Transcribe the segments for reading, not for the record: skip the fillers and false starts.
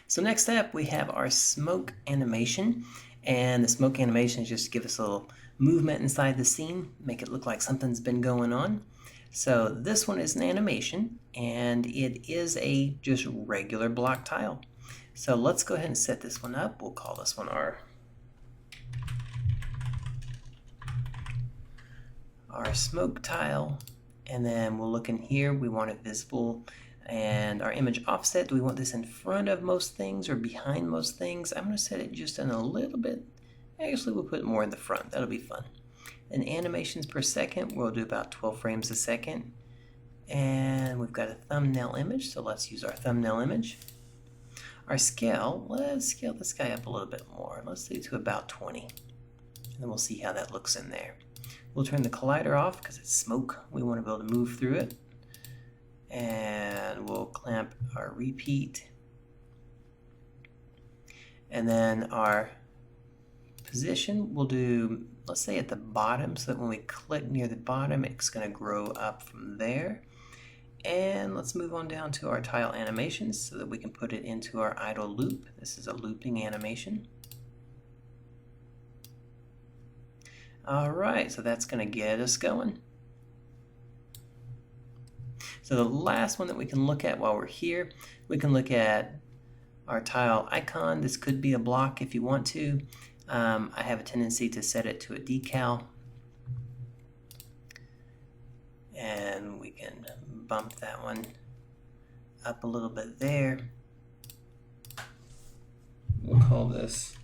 So next up we have our smoke animation, and the smoke animation is just to give us a little movement inside the scene, make it look like something's been going on. So this one is an animation, and it is a just regular block tile. So let's go ahead and set this one up. We'll call this one our smoke tile, and then we'll look in here. We want it visible, and our image offset, do we want this in front of most things or behind most things? I'm going to set it just in a little bit. Actually, we'll put more in the front. That'll be fun. And animations per second, we'll do about 12 frames a second. And we've got a thumbnail image, so let's use our thumbnail image. Our scale, let's scale this guy up a little bit more. Let's do to about 20. And then we'll see how that looks in there. We'll turn the collider off because it's smoke. We want to be able to move through it. And we'll clamp our repeat. And then our position, we'll do, let's say at the bottom, so that when we click near the bottom, it's going to grow up from there. And let's move on down to our tile animations so that we can put it into our idle loop. This is a looping animation. Alright, so that's going to get us going. So the last one that we can look at while we're here, we can look at our tile icon. This could be a block if you want to. I have a tendency to set it to a decal. And we can bump that one up a little bit there. We'll call this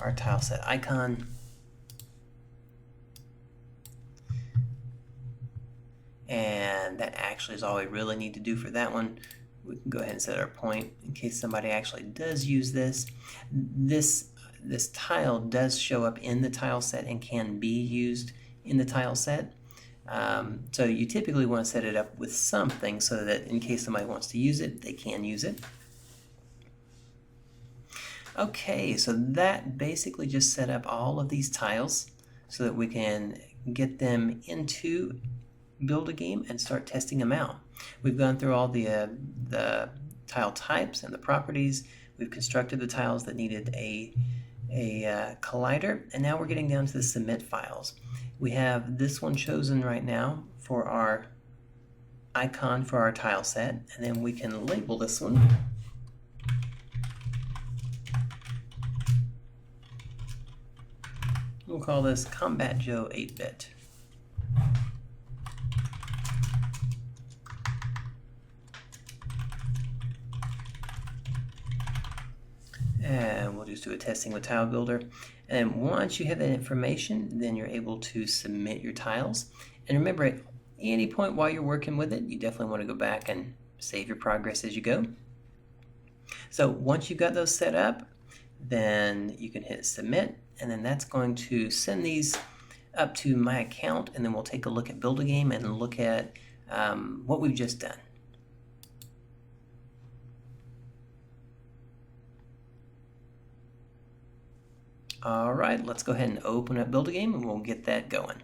our tile set icon. And that actually is all we really need to do for that one. We can go ahead and set our point in case somebody actually does use this. This tile does show up in the tile set and can be used in the tile set. So you typically want to set it up with something so that in case somebody wants to use it, they can use it. Okay, so that basically just set up all of these tiles so that we can get them into Build a Game and start testing them out. We've gone through all the tile types and the properties. We've constructed the tiles that needed a collider, and now we're getting down to the submit files. We have this one chosen right now for our icon for our tile set, and then we can label this one. We'll call this Combat Joe 8-bit. And we'll just do a testing with Tile Builder. And once you have that information, then you're able to submit your tiles. And remember, at any point while you're working with it, you definitely want to go back and save your progress as you go. So once you've got those set up, then you can hit submit, and then that's going to send these up to my account, and then we'll take a look at Build a Game and look at what we've just done. All right, let's go ahead and open up Build a Game and we'll get that going.